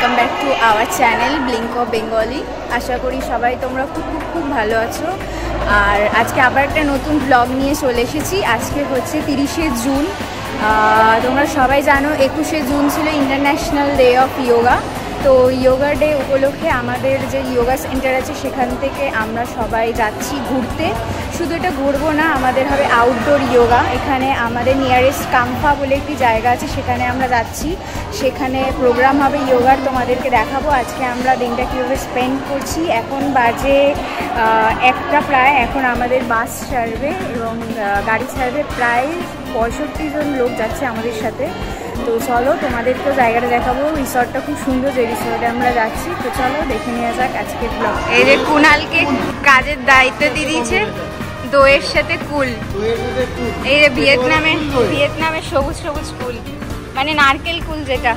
Welcome back to our channel blink of Bengali. আশা করি সবাই তোমরা খুব ভালো আছো। আর আজকে আবার একটা নতুন ব্লগ নিয়ে চলে এসেছি। আজকে হচ্ছে 30শে জুন। তোমরা সবাই জানো 21শে জুন ছিল ইন্টারন্যাশনাল ডে অফ ইয়োগা। তো ইয়োগা ডে উপলক্ষে আমাদের যে ইয়োগা সেন্টার আছে সেখান থেকে আমরা সবাই যাচ্ছি ঘুরতে। শুধু এটা ঘুরবো না, আমাদের হবে আউটডোর ইয়োগা। এখানে আমাদের নিয়ারেস্ট কাম্ফা বলে একটি জায়গা আছে, সেখানে আমরা যাচ্ছি। সেখানে প্রোগ্রাম হবে ইয়োগার, তোমাদেরকে দেখাবো আজকে আমরা দিনটা কীভাবে স্পেন্ড করছি। এখন বাজে 1টা প্রায়। এখন আমাদের বাস ছাড়বে এবং গাড়ি ছাড়বে। প্রায় 65 জন লোক যাচ্ছে আমাদের সাথে। তো চলো তোমাদেরকেও জায়গাটা দেখাবো। রিসর্টটা খুব সুন্দর, যে রিসর্টে আমরা যাচ্ছি। তো চলো দেখে নেওয়া যাক আজকের ব্লগ। এই যে কুনালকে কাজের দায়িত্ব দিয়ে দিয়েছে দইয়ের সাথে কুল। এই যে ভিয়েতনামের সবুজ সবুজ কুল, মানে নারকেল কুল যেটা।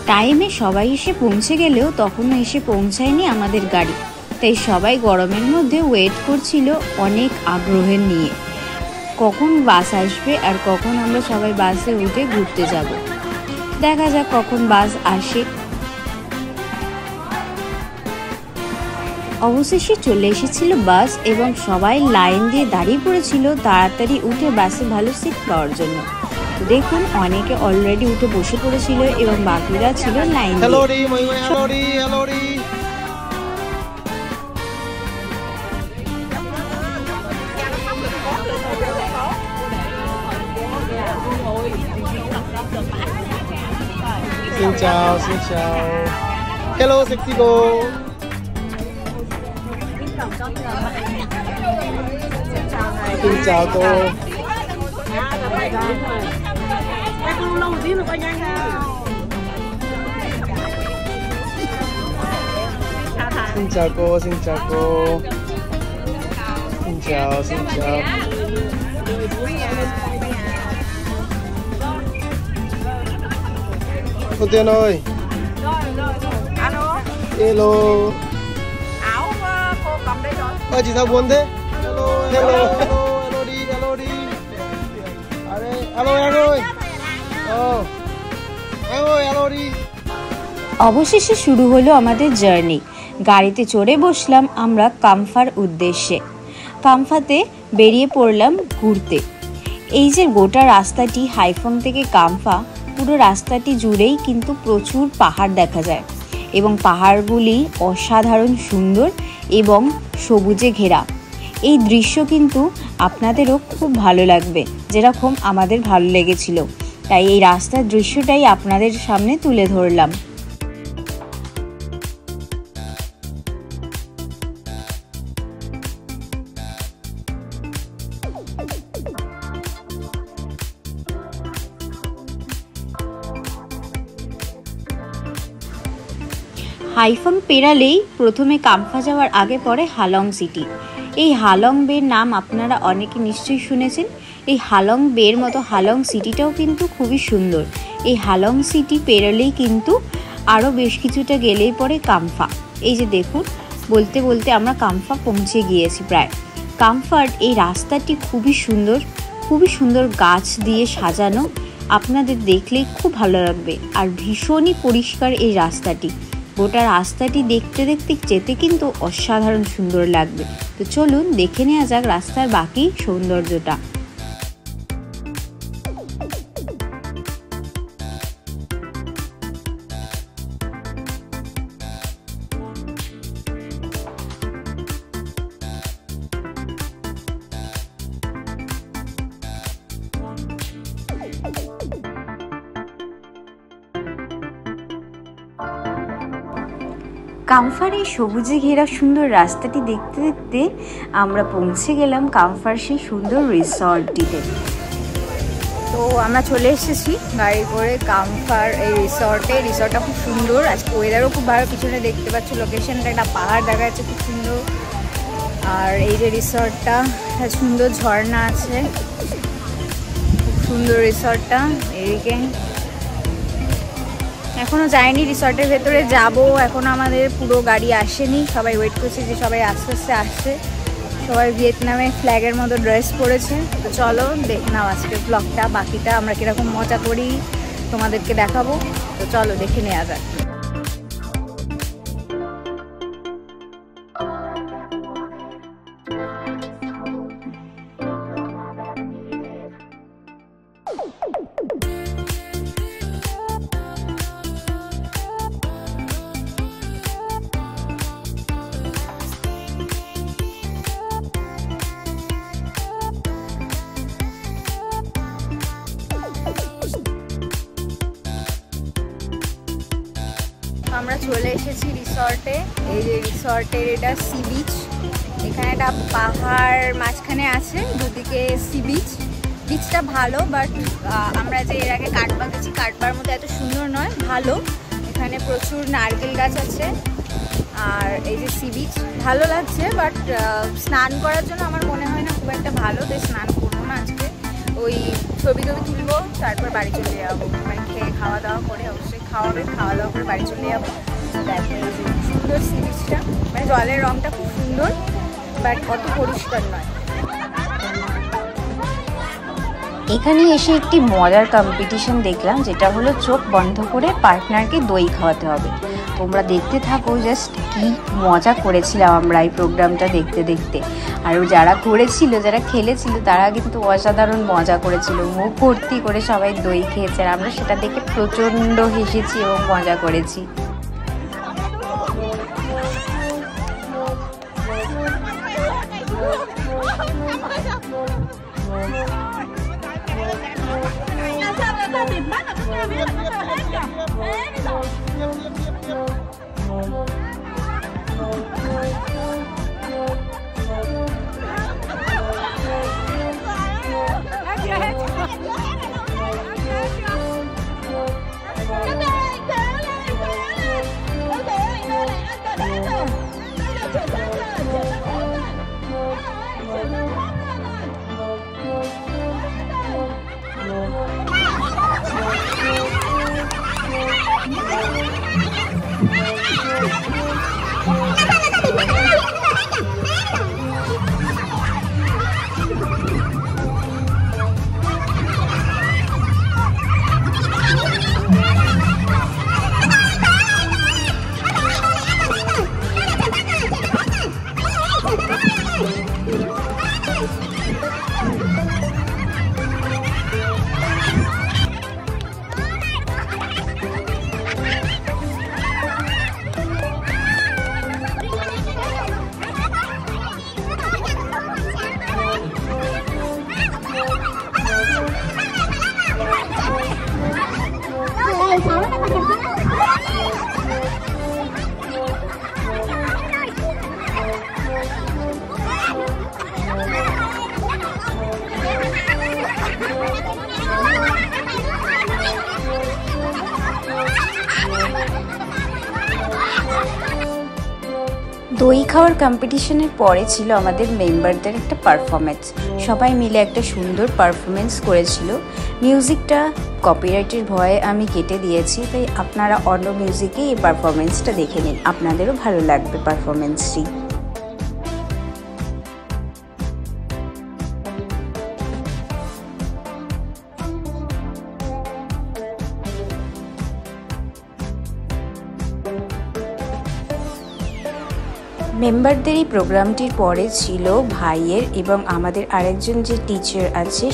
টাইমে সবাই এসে পৌঁছে গেলেও তখনও এসে পৌঁছায়নি আমাদের গাড়ি। তাই সবাই গরমের মধ্যে ওয়েট করছিল অনেক আগ্রহের নিয়ে, কখন বাস আসবে আর কখন আমরা সবাই বাসে উঠে ঘুরতে যাব। দেখা যাক কখন বাস আসে। অবশেষে চলে এসেছিল বাস এবং সবাই লাইন দিয়ে দাঁড়িয়ে পড়েছিল তাড়াতাড়ি উঠে বাসে ভালো সিট পাওয়ার জন্য। তো দেখুন অনেকে অলরেডি উঠে বসে পড়েছিল এবং বাকিরা ছিল লাইন দিয়ে। Xin chào, xin chào. Hello sexy cô. Xin chào cô. Xin chào cô, xin chào cô. Xin chào, xin chào. Cô Tiên ơi. Alo. Hello. Áo cô cầm đây rồi. Ơ chị sao buồn thế? Hello, hello, hello, hello đi, hello đi. Alo em ơi. Em ơi, hello đi. অবশেষে শুরু হলো আমাদের journey. গাড়িতে চড়ে বসলাম আমরা কাম্ফার উদ্দেশ্যে। কাম্ফাতে বেরিয়ে পড়লাম ঘুরতে। এই যে গোটা রাস্তাটি হাইফং থেকে কাম্ফা, পুরো রাস্তাটি জুড়েই কিন্তু প্রচুর পাহাড় দেখা যায় এবং পাহাড়গুলি অসাধারণ সুন্দর এবং সবুজে ঘেরা। এই দৃশ্য কিন্তু আপনাদেরও খুব ভালো লাগবে, যেরকম আমাদের ভালো লেগেছিল। তাই এই রাস্তার দৃশ্যটাই আপনাদের সামনে তুলে ধরলাম। হাইফং পেরালেই প্রথমে কাম্ফা যাওয়ার আগে পড়ে হালং সিটি। এই হালং বের নাম আপনারা অনেকে নিশ্চয়ই শুনেছেন। এই হালং বের মতো হালং সিটিটাও কিন্তু খুবই সুন্দর। এই হালং সিটি পেরালেই কিন্তু আরও বেশ কিছুটা গেলেই পড়ে কাম্ফা। এই যে দেখুন, বলতে বলতে আমরা কাম্ফা পৌঁছে গিয়েছি প্রায়। কাম্ফার এই রাস্তাটি খুবই সুন্দর গাছ দিয়ে সাজানো। আপনাদের দেখলেই খুব ভালো লাগবে আর ভীষণই পরিষ্কার এই রাস্তাটি। গোটা রাস্তাটি দেখতে দেখতে যেতে কিন্তু অসাধারণ সুন্দর লাগবে। তো চলুন দেখে নেওয়া যাক রাস্তার বাকি সৌন্দর্যটা। কাম্ফার এই সবুজে ঘেরা সুন্দর রাস্তাটি দেখতে দেখতে আমরা পৌঁছে গেলাম কাম্ফার সেই সুন্দর রিসর্টটিতে। তো আমরা চলে এসেছি গাড়ি করে কাম্ফার এই রিসর্টে। রিসর্টটা খুব সুন্দর, আজকে ওয়েদারও খুব ভালো। পিছনে দেখতে পাচ্ছ লোকেশনটা, একটা পাহাড় দেখা যাচ্ছে খুব সুন্দর। আর এই যে রিসর্টটা, সুন্দর ঝর্ণা আছে, খুব সুন্দর রিসর্টটা। এদিকে এখনো যাইনি রিসর্টের ভেতরে, যাব। এখন আমাদের পুরো গাড়ি আসেনি, সবাই ওয়েট করছে যে সবাই আস্তে আস্তে আসছে। সবাই ভিয়েতনামে ফ্ল্যাগের মতো ড্রেস পরেছে। তো চলো দেখে নাও আজকের ব্লগটা, বাকিটা আমরা কীরকম মজা করি তোমাদেরকে দেখাবো। তো চলো দেখে নেওয়া যাক। আমরা চলে এসেছি রিসর্টে। এই যে রিসর্টের এটা সি বিচ, এখানে একটা পাহাড় মাঝখানে আছে, দুদিকে সি বিচ। বিচটা ভালো, বাট আমরা যে এর আগে কাঠবা গেছি, কাঠবার মতো এত সুন্দর নয়, ভালো। এখানে প্রচুর নারকেল গাছ আছে। আর এই যে সি বিচ ভালো লাগছে, বাট স্নান করার জন্য আমার মনে হয় না খুব একটা ভালো। তাই স্নান করবো না আজকে, ওই ছবি তুলবো, তারপর বাড়ি চলে যাবো। মানে খেয়ে খাওয়া দাওয়া করে, অবশ্যই খাওয়া দাওয়া করে বাড়ি চলে যাবো। দেখো সুন্দর সি বিচটা, মানে জলের রঙটা খুব সুন্দর, বাট অত পরিষ্কার নয়। এখানে এসে একটি মজার কম্পিটিশন দেখলাম, যেটা হলো চোখ বন্ধ করে পার্টনারকে দই খাওয়াতে হবে। তোমরা দেখতে থাকো, জাস্ট কি মজা করেছিলাম আমরা এই প্রোগ্রামটা দেখতে দেখতে। আর যারা করেছিল, যারা খেলেছিল, তারা কিন্তু অসাধারণ মজা করেছিল, মুখ ভর্তি করে সবাই দই খেয়েছে। আর আমরা সেটা দেখে প্রচণ্ড হেসেছি এবং মজা করেছি। দই খাওয়ার কম্পিটিশনের পরে ছিল আমাদের মেম্বারদের একটা পারফরমেন্স। সবাই মিলে একটা সুন্দর পারফরমেন্স করেছিল। মিউজিকটা কপিরাইটের ভয়ে আমি কেটে দিয়েছি, তাই আপনারা অন্য মিউজিকে এই পারফরমেন্সটা দেখে নিন, আপনাদেরও ভালো লাগবে পারফরমেন্সটি। মেম্বারদের এই প্রোগ্রামটির পরে ছিল ভাইয়ের এবং আমাদের আরেকজন যে টিচার আছে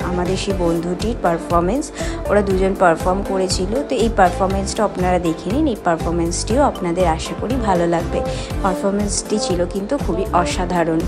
আমাদের সেই বন্ধুটির পারফরমেন্স। ওরা দুজন পারফর্ম করেছিল। তো এই পারফরমেন্সটা আপনারা দেখে নিন, এই পারফরমেন্সটিও আপনাদের আশা করি ভালো লাগবে। পারফরমেন্সটি ছিল কিন্তু খুবই অসাধারণ।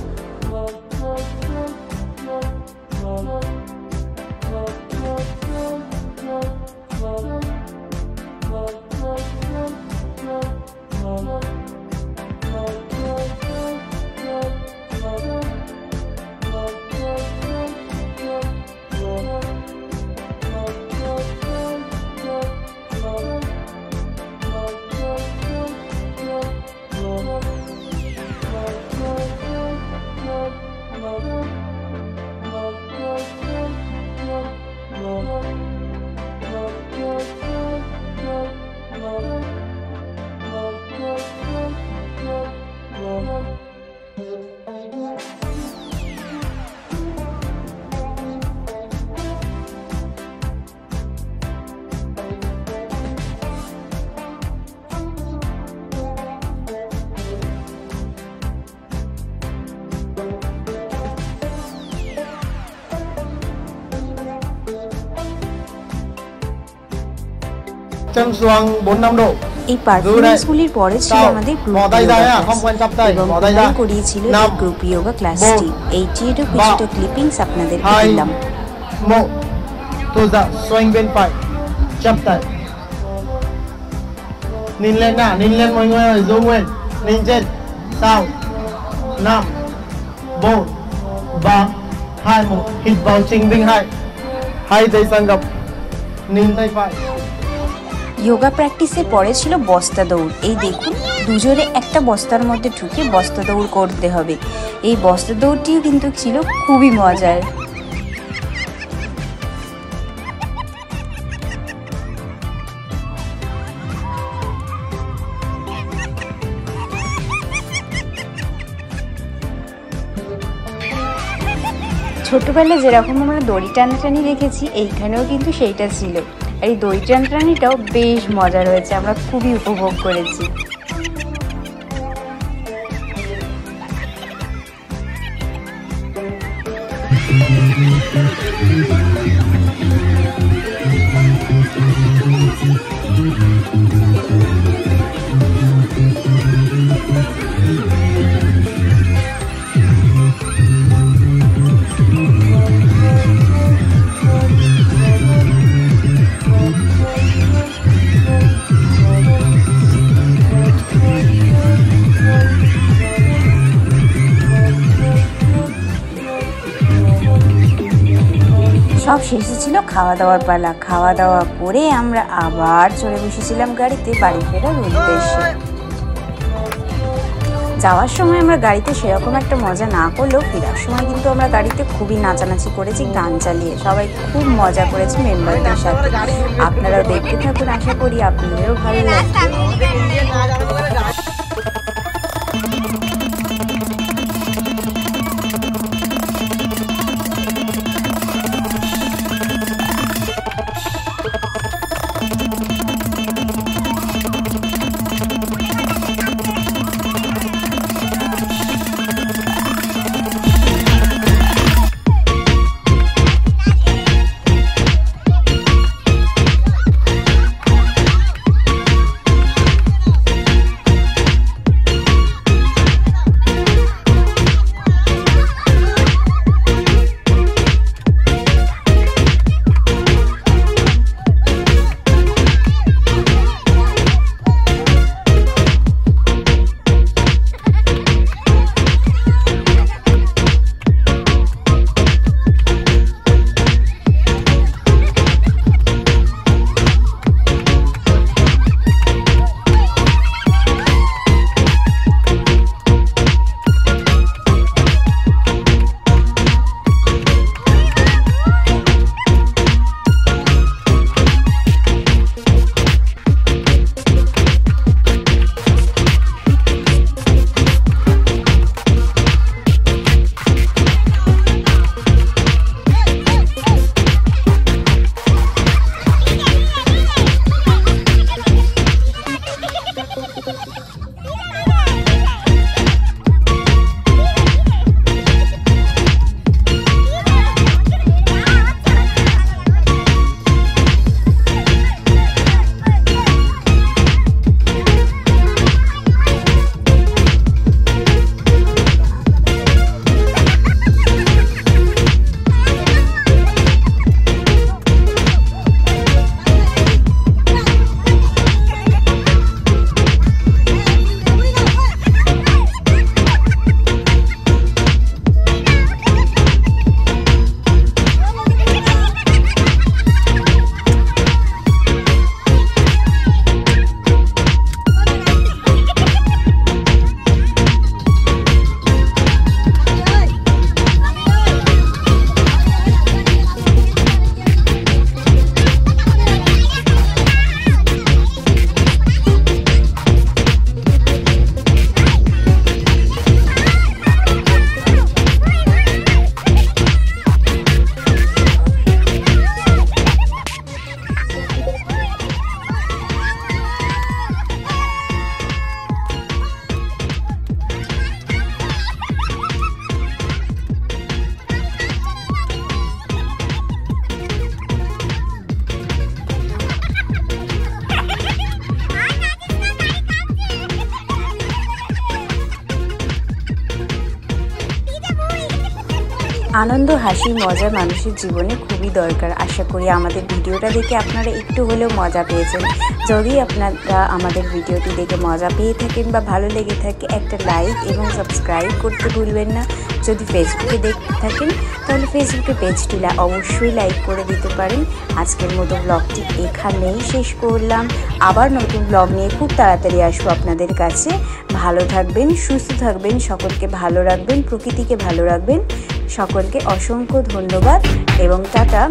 chân xuống 4-5 độ. এই পারফরমেন্সগুলির পরে ছিল আমাদের গ্রুপ এবং করিয়েছিল এই গ্রুপ যোগা ক্লাসটি। এইটিরও কিছুটা ক্লিপিংস আপনাদেরকে দিলাম। Một, thu dạo xoay bên phải, chắp tay. Nhìn lên nào, nhìn lên mọi người ơi, zoom in, nhìn trên, sau, 5, 4, 3, 2, 1, hít vào trình bình hai tay sang gập, nhìn tay phải. Yoga প্র্যাকটিসের পরে ছিল বস্তা দৌড়। এই দেখুন, দুজনে একটা বস্তার মধ্যে ঢুকে বস্তা দৌড় করতে হবে। এই বস্তা দৌড়টিও কিন্তু ছিল খুবই মজার। ছোটবেলায় যেরকম আমরা দড়ি টানাটানি দেখেছি, এইখানেও কিন্তু সেইটা ছিল। আর এই দড়ি টানাটানিটাও বেশ মজার হয়েছে, আমরা খুবই উপভোগ করেছি। সব শেষে ছিল খাওয়া দাওয়ার পালা। খাওয়া দাওয়া করে আমরা আবার চলে বসেছিলাম গাড়িতে বাড়ি ফেরার উদ্দেশ্যে। যাওয়ার সময় আমরা গাড়িতে সেরকম একটা মজা না করলেও ফেরার সময় কিন্তু আমরা গাড়িতে খুবই নাচানাচি করেছি গান চালিয়ে। সবাই খুব মজা করেছি মেম্বারদের সাথে। আপনারাও দেখতে থাকুন, আশা করি আপনাদেরও ভালো লাগবে। আনন্দ, হাসি, মজা মানুষের জীবনে খুবই দরকার। আশা করি আমাদের ভিডিওটা দেখে আপনারা একটু হলেও মজা পেয়েছেন। যদি আপনারা আমাদের ভিডিওটি দেখে মজা পেয়ে থাকেন বা ভালো লেগে থাকে, একটা লাইক এবং সাবস্ক্রাইব করতে ভুলবেন না। যদি ফেসবুকে দেখতে থাকেন তাহলে ফেসবুকে পেজটি অবশ্যই লাইক করে দিতে পারেন। আজকের মতো ব্লগটি এখানেই শেষ করলাম। আবার নতুন ব্লগ নিয়ে খুব তাড়াতাড়ি আসবো আপনাদের কাছে। ভালো থাকবেন, সুস্থ থাকবেন, সকলকে ভালো রাখবেন, প্রকৃতিকে ভালো রাখবেন। সকলকে অসংখ্য ধন্যবাদ এবং টাটা।